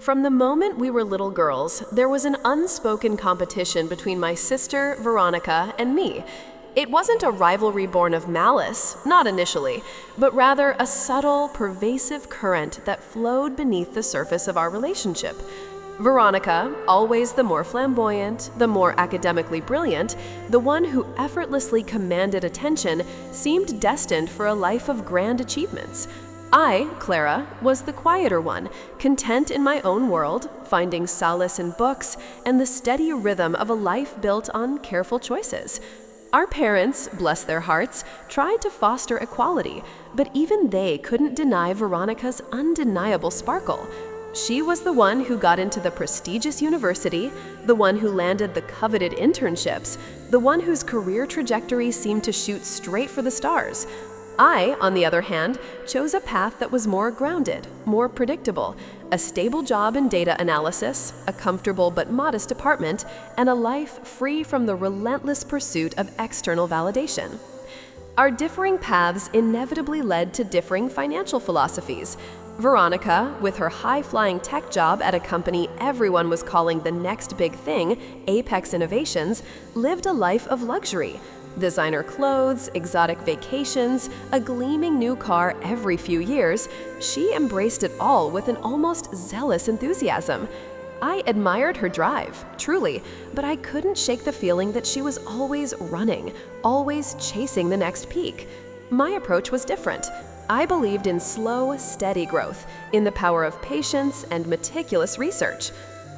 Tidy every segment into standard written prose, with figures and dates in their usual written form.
From the moment we were little girls, there was an unspoken competition between my sister, Veronica, and me. It wasn't a rivalry born of malice, not initially, but rather a subtle, pervasive current that flowed beneath the surface of our relationship. Veronica, always the more flamboyant, the more academically brilliant, the one who effortlessly commanded attention, seemed destined for a life of grand achievements. I, Clara, was the quieter one, content in my own world, finding solace in books and the steady rhythm of a life built on careful choices. Our parents, bless their hearts, tried to foster equality, but even they couldn't deny Veronica's undeniable sparkle. She was the one who got into the prestigious university, the one who landed the coveted internships, the one whose career trajectory seemed to shoot straight for the stars. I, on the other hand, chose a path that was more grounded, more predictable, a stable job in data analysis, a comfortable but modest apartment, and a life free from the relentless pursuit of external validation. Our differing paths inevitably led to differing financial philosophies. Veronica, with her high-flying tech job at a company everyone was calling the next big thing, Apex Innovations, lived a life of luxury. Designer clothes, exotic vacations, a gleaming new car every few years, she embraced it all with an almost zealous enthusiasm. I admired her drive, truly, but I couldn't shake the feeling that she was always running, always chasing the next peak. My approach was different. I believed in slow, steady growth, in the power of patience and meticulous research.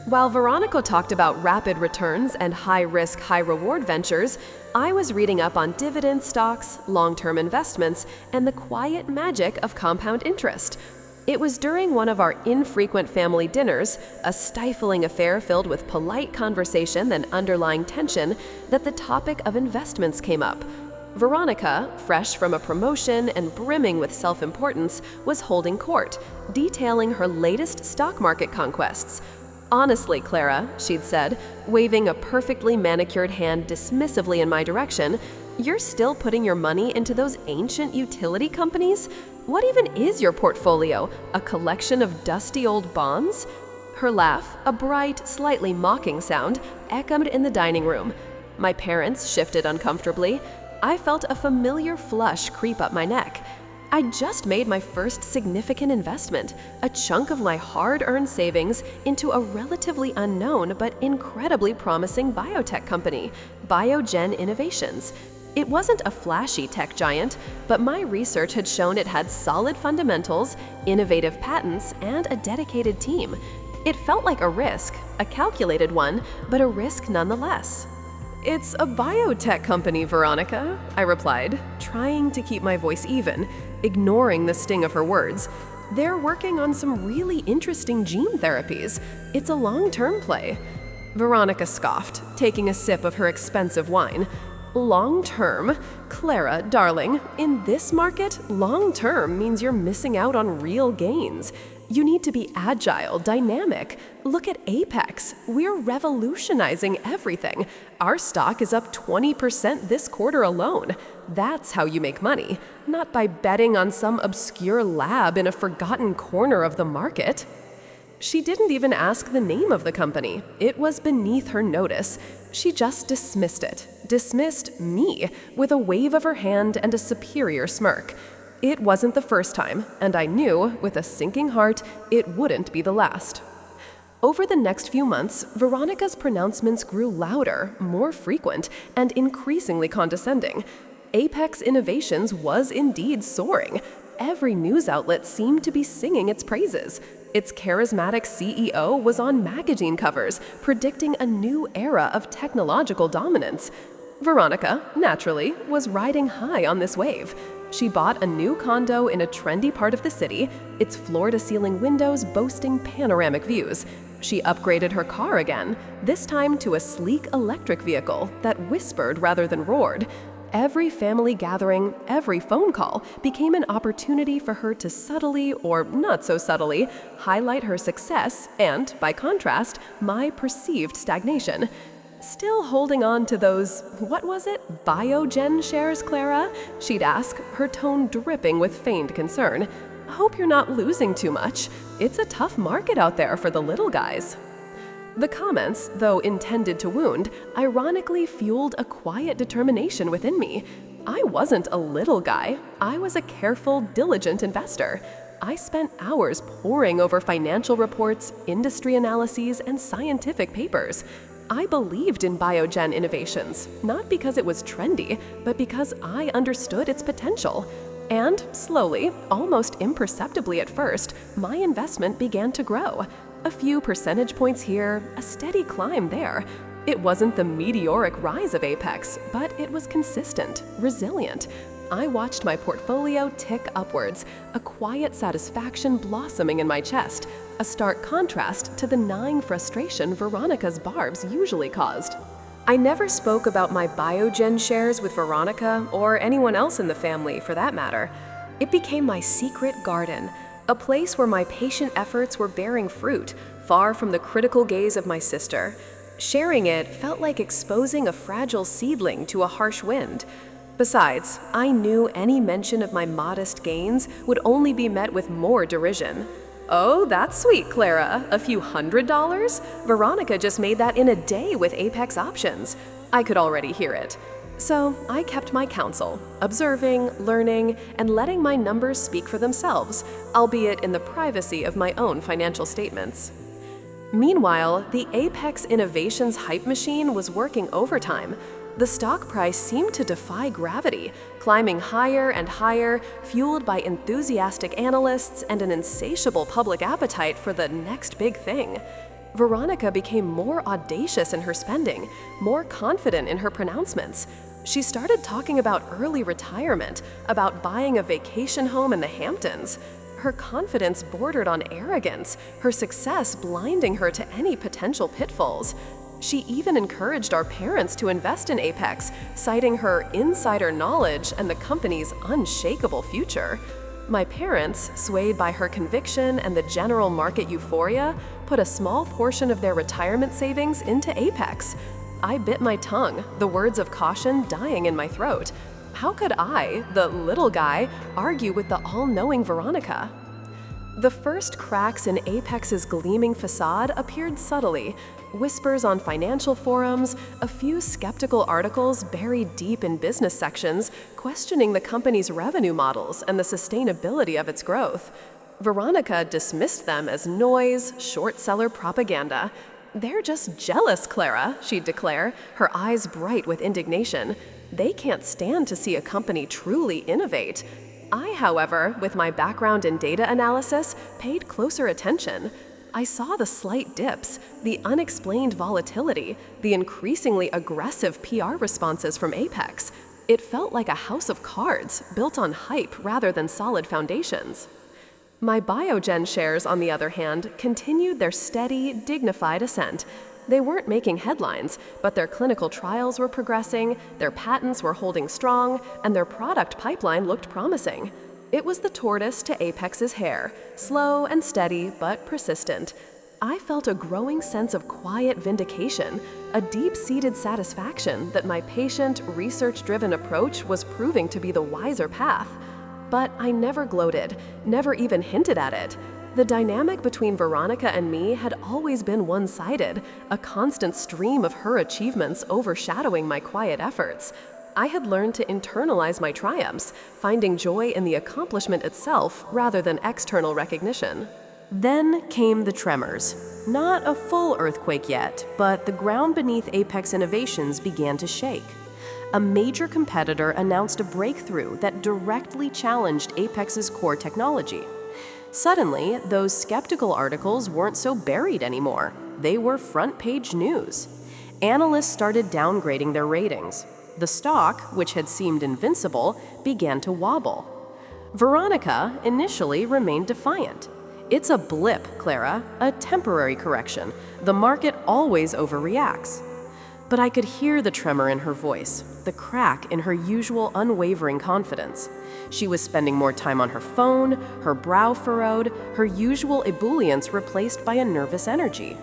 While Veronica talked about rapid returns and high-risk, high-reward ventures, I was reading up on dividend stocks, long-term investments, and the quiet magic of compound interest. It was during one of our infrequent family dinners, a stifling affair filled with polite conversation and underlying tension, that the topic of investments came up. Veronica, fresh from a promotion and brimming with self-importance, was holding court, detailing her latest stock market conquests. "Honestly, Clara," she'd said, waving a perfectly manicured hand dismissively in my direction, "you're still putting your money into those ancient utility companies? What even is your portfolio? A collection of dusty old bonds?" Her laugh, a bright, slightly mocking sound, echoed in the dining room. My parents shifted uncomfortably. I felt a familiar flush creep up my neck. I'd just made my first significant investment, a chunk of my hard-earned savings into a relatively unknown but incredibly promising biotech company, Biogen Innovations. It wasn't a flashy tech giant, but my research had shown it had solid fundamentals, innovative patents, and a dedicated team. It felt like a risk, a calculated one, but a risk nonetheless. "It's a biotech company, Veronica," I replied, trying to keep my voice even, ignoring the sting of her words. "They're working on some really interesting gene therapies. It's a long-term play." Veronica scoffed, taking a sip of her expensive wine. "Long-term? Clara, darling, in this market, long-term means you're missing out on real gains. You need to be agile, dynamic. Look at Apex. We're revolutionizing everything. Our stock is up 20% this quarter alone. That's how you make money, not by betting on some obscure lab in a forgotten corner of the market." She didn't even ask the name of the company. It was beneath her notice. She just dismissed it, dismissed me, with a wave of her hand and a superior smirk. It wasn't the first time, and I knew, with a sinking heart, it wouldn't be the last. Over the next few months, Veronica's pronouncements grew louder, more frequent, and increasingly condescending. Apex Innovations was indeed soaring. Every news outlet seemed to be singing its praises. Its charismatic CEO was on magazine covers, predicting a new era of technological dominance. Veronica, naturally, was riding high on this wave. She bought a new condo in a trendy part of the city, its floor-to-ceiling windows boasting panoramic views. She upgraded her car again, this time to a sleek electric vehicle that whispered rather than roared. Every family gathering, every phone call became an opportunity for her to subtly, or not so subtly, highlight her success and, by contrast, my perceived stagnation. "Still holding on to those, what was it, Biogen shares, Clara?" she'd ask, her tone dripping with feigned concern. Hope you're not losing too much. It's a tough market out there for the little guys." The comments, though intended to wound, ironically fueled a quiet determination within me. I wasn't a little guy. I was a careful, diligent investor. I spent hours poring over financial reports, industry analyses, and scientific papers. I believed in biogen innovations, not because it was trendy, but because I understood its potential. And slowly, almost imperceptibly at first, my investment began to grow. A few percentage points here, a steady climb there. It wasn't the meteoric rise of Apex, but it was consistent, resilient. I watched my portfolio tick upwards, a quiet satisfaction blossoming in my chest, a stark contrast to the gnawing frustration Veronica's barbs usually caused. I never spoke about my Biogen shares with Veronica, or anyone else in the family for that matter. It became my secret garden, a place where my patient efforts were bearing fruit, far from the critical gaze of my sister. Sharing it felt like exposing a fragile seedling to a harsh wind. Besides, I knew any mention of my modest gains would only be met with more derision. "Oh, that's sweet, Clara. A few $100s? Veronica just made that in a day with Apex options." I could already hear it. So I kept my counsel, observing, learning, and letting my numbers speak for themselves, albeit in the privacy of my own financial statements. Meanwhile, the Apex Innovations hype machine was working overtime. The stock price seemed to defy gravity, climbing higher and higher, fueled by enthusiastic analysts and an insatiable public appetite for the next big thing. Veronica became more audacious in her spending, more confident in her pronouncements. She started talking about early retirement, about buying a vacation home in the Hamptons. Her confidence bordered on arrogance, her success blinding her to any potential pitfalls. She even encouraged our parents to invest in Apex, citing her insider knowledge and the company's unshakable future. My parents, swayed by her conviction and the general market euphoria, put a small portion of their retirement savings into Apex. I bit my tongue, the words of caution dying in my throat. How could I, the little guy, argue with the all-knowing Veronica? The first cracks in Apex's gleaming facade appeared subtly. Whispers on financial forums, a few skeptical articles buried deep in business sections, questioning the company's revenue models and the sustainability of its growth. Veronica dismissed them as noise, short-seller propaganda. "They're just jealous, Clara," she'd declare, her eyes bright with indignation. "They can't stand to see a company truly innovate." I, however, with my background in data analysis, paid closer attention. I saw the slight dips, the unexplained volatility, the increasingly aggressive PR responses from Apex. It felt like a house of cards, built on hype rather than solid foundations. My Biogen shares, on the other hand, continued their steady, dignified ascent. They weren't making headlines, but their clinical trials were progressing, their patents were holding strong, and their product pipeline looked promising. It was the tortoise to Apex's hare, slow and steady but persistent. I felt a growing sense of quiet vindication, a deep-seated satisfaction that my patient, research-driven approach was proving to be the wiser path. But I never gloated, never even hinted at it. The dynamic between Veronica and me had always been one-sided, a constant stream of her achievements overshadowing my quiet efforts. I had learned to internalize my triumphs, finding joy in the accomplishment itself rather than external recognition. Then came the tremors. Not a full earthquake yet, but the ground beneath Apex Innovations began to shake. A major competitor announced a breakthrough that directly challenged Apex's core technology. Suddenly, those skeptical articles weren't so buried anymore. They were front-page news. Analysts started downgrading their ratings. The stock, which had seemed invincible, began to wobble. Veronica initially remained defiant. "It's a blip, Clara, a temporary correction. The market always overreacts." But I could hear the tremor in her voice, the crack in her usual unwavering confidence. She was spending more time on her phone, her brow furrowed, her usual ebullience replaced by a nervous energy.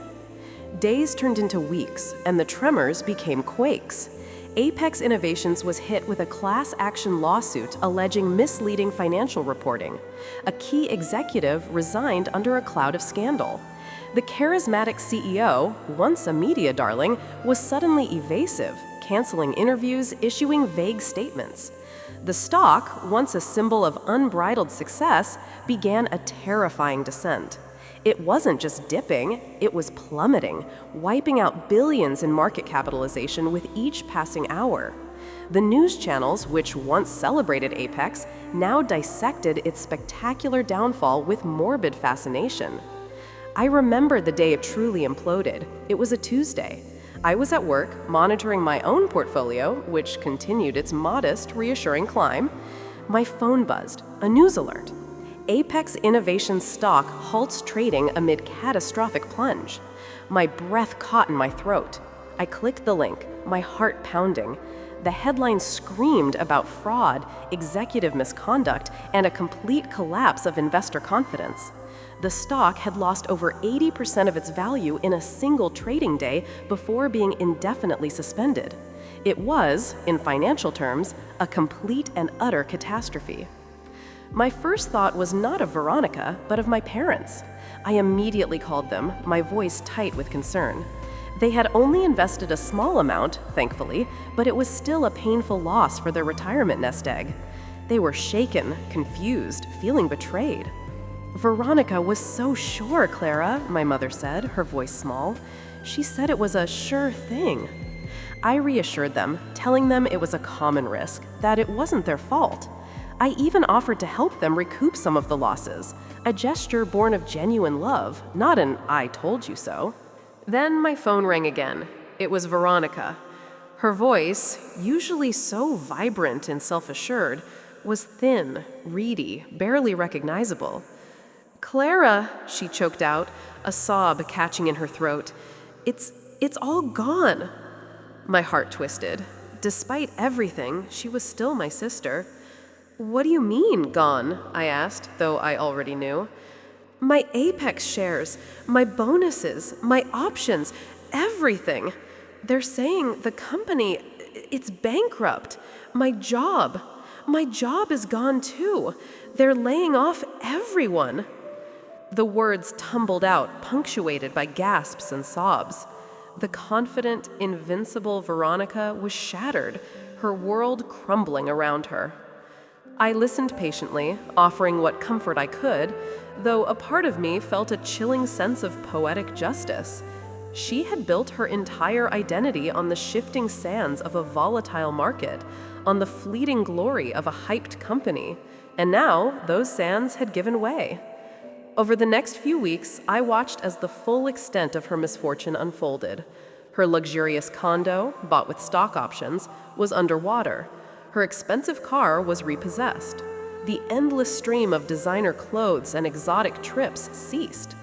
Days turned into weeks, and the tremors became quakes. Apex Innovations was hit with a class action lawsuit alleging misleading financial reporting. A key executive resigned under a cloud of scandal. The charismatic CEO, once a media darling, was suddenly evasive, canceling interviews, issuing vague statements. The stock, once a symbol of unbridled success, began a terrifying descent. It wasn't just dipping, it was plummeting, wiping out billions in market capitalization with each passing hour. The news channels, which once celebrated Apex, now dissected its spectacular downfall with morbid fascination. I remember the day it truly imploded. It was a Tuesday. I was at work, monitoring my own portfolio, which continued its modest, reassuring climb. My phone buzzed, a news alert. Apex Innovations stock halts trading amid catastrophic plunge. My breath caught in my throat. I clicked the link, my heart pounding. The headline screamed about fraud, executive misconduct, and a complete collapse of investor confidence. The stock had lost over 80% of its value in a single trading day before being indefinitely suspended. It was, in financial terms, a complete and utter catastrophe. My first thought was not of Veronica, but of my parents. I immediately called them, my voice tight with concern. They had only invested a small amount, thankfully, but it was still a painful loss for their retirement nest egg. They were shaken, confused, feeling betrayed. "Veronica was so sure, Clara," my mother said, her voice small. "She said it was a sure thing." I reassured them, telling them it was a common risk, that it wasn't their fault. I even offered to help them recoup some of the losses, a gesture born of genuine love, not an "I told you so." Then my phone rang again. It was Veronica. Her voice, usually so vibrant and self-assured, was thin, reedy, barely recognizable. "Clara," she choked out, a sob catching in her throat. It's all gone." My heart twisted. Despite everything, she was still my sister. "What do you mean, gone?" I asked, though I already knew. "My Apex shares, my bonuses, my options, everything. They're saying the company, it's bankrupt. My job is gone too. They're laying off everyone." The words tumbled out, punctuated by gasps and sobs. The confident, invincible Veronica was shattered, her world crumbling around her. I listened patiently, offering what comfort I could, though a part of me felt a chilling sense of poetic justice. She had built her entire identity on the shifting sands of a volatile market, on the fleeting glory of a hyped company, and now those sands had given way. Over the next few weeks, I watched as the full extent of her misfortune unfolded. Her luxurious condo, bought with stock options, was underwater. Her expensive car was repossessed. The endless stream of designer clothes and exotic trips ceased.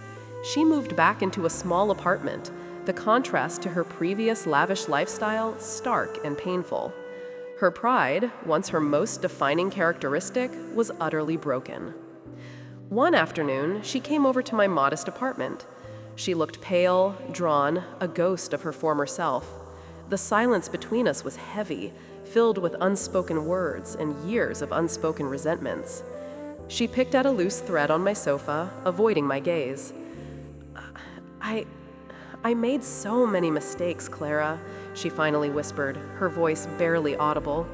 She moved back into a small apartment, the contrast to her previous lavish lifestyle stark and painful. Her pride, once her most defining characteristic, was utterly broken. One afternoon, she came over to my modest apartment. She looked pale, drawn, a ghost of her former self. The silence between us was heavy, filled with unspoken words and years of unspoken resentments. She picked at a loose thread on my sofa, avoiding my gaze. I made so many mistakes, Clara," she finally whispered, her voice barely audible.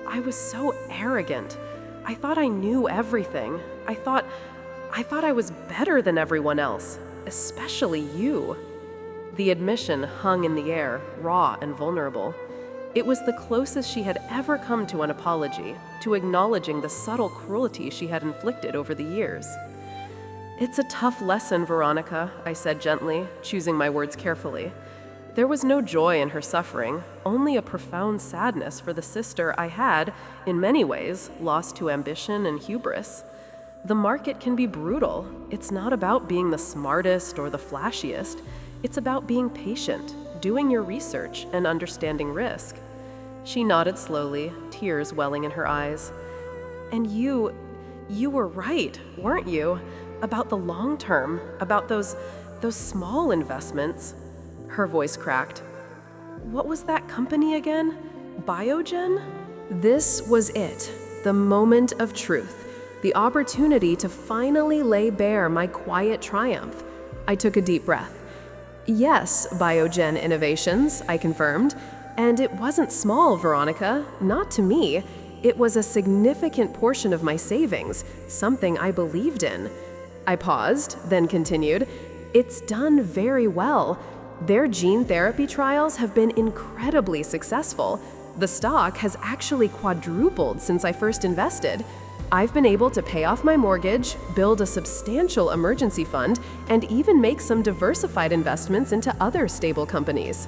"I was so arrogant. I thought I knew everything. I thought I was better than everyone else, especially you." The admission hung in the air, raw and vulnerable. It was the closest she had ever come to an apology, to acknowledging the subtle cruelty she had inflicted over the years. "It's a tough lesson, Veronica," I said gently, choosing my words carefully. There was no joy in her suffering, only a profound sadness for the sister I had, in many ways, lost to ambition and hubris. The market can be brutal. It's not about being the smartest or the flashiest. It's about being patient, doing your research, and understanding risk. She nodded slowly, tears welling in her eyes. "And you were right, weren't you? About the long term, about those small investments." Her voice cracked. "What was that company again? Biogen? This was it, the moment of truth, the opportunity to finally lay bare my quiet triumph. I took a deep breath. Yes, Biogen Innovations, I confirmed. And it wasn't small, Veronica, not to me. It was a significant portion of my savings, something I believed in. I paused, then continued. It's done very well. Their gene therapy trials have been incredibly successful. The stock has actually quadrupled since I first invested. I've been able to pay off my mortgage, build a substantial emergency fund, and even make some diversified investments into other stable companies.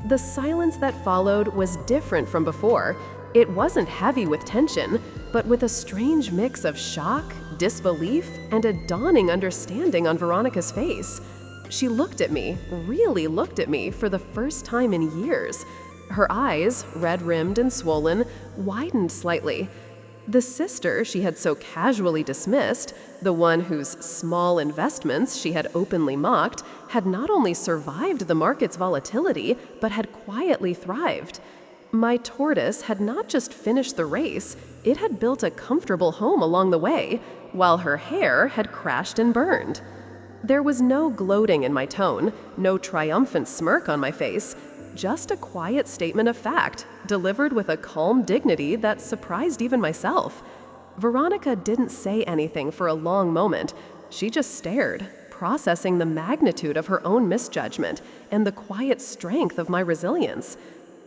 The silence that followed was different from before. It wasn't heavy with tension, but with a strange mix of shock, disbelief, and a dawning understanding on Veronica's face. She looked at me, really looked at me, for the first time in years. Her eyes, red-rimmed and swollen, widened slightly. The sister she had so casually dismissed, the one whose small investments she had openly mocked, had not only survived the market's volatility, but had quietly thrived. My tortoise had not just finished the race, it had built a comfortable home along the way, while her hair had crashed and burned. There was no gloating in my tone, no triumphant smirk on my face, just a quiet statement of fact, delivered with a calm dignity that surprised even myself. Veronica didn't say anything for a long moment. She just stared, processing the magnitude of her own misjudgment and the quiet strength of my resilience.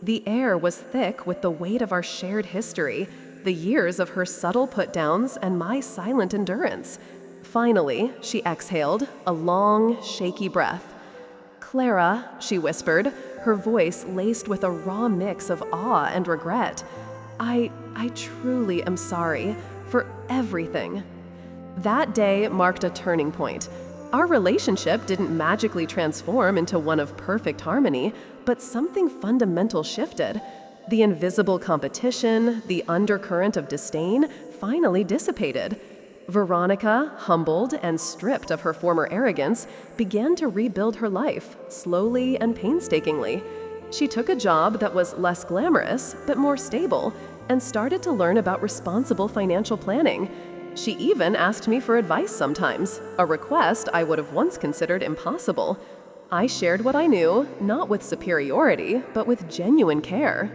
The air was thick with the weight of our shared history, the years of her subtle put-downs and my silent endurance. Finally, she exhaled, a long, shaky breath. "Clara," she whispered, her voice laced with a raw mix of awe and regret. I truly am sorry for everything." That day marked a turning point. Our relationship didn't magically transform into one of perfect harmony, but something fundamental shifted. The invisible competition, the undercurrent of disdain, finally dissipated. Veronica, humbled and stripped of her former arrogance, began to rebuild her life, slowly and painstakingly. She took a job that was less glamorous, but more stable, and started to learn about responsible financial planning. She even asked me for advice sometimes, a request I would have once considered impossible. I shared what I knew, not with superiority, but with genuine care.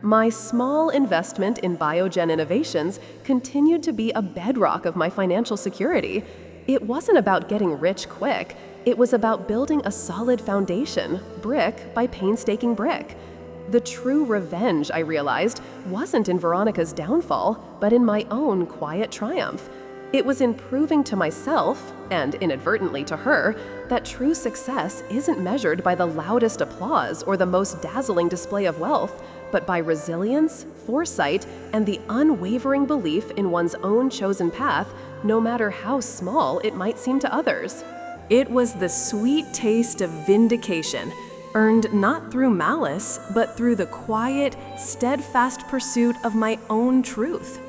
My small investment in Biogen Innovations continued to be a bedrock of my financial security. It wasn't about getting rich quick. It was about building a solid foundation, brick by painstaking brick. The true revenge, I realized, wasn't in Veronica's downfall, but in my own quiet triumph. It was in proving to myself, and inadvertently to her, that true success isn't measured by the loudest applause or the most dazzling display of wealth, but by resilience, foresight, and the unwavering belief in one's own chosen path, no matter how small it might seem to others. It was the sweet taste of vindication, earned not through malice, but through the quiet, steadfast pursuit of my own truth.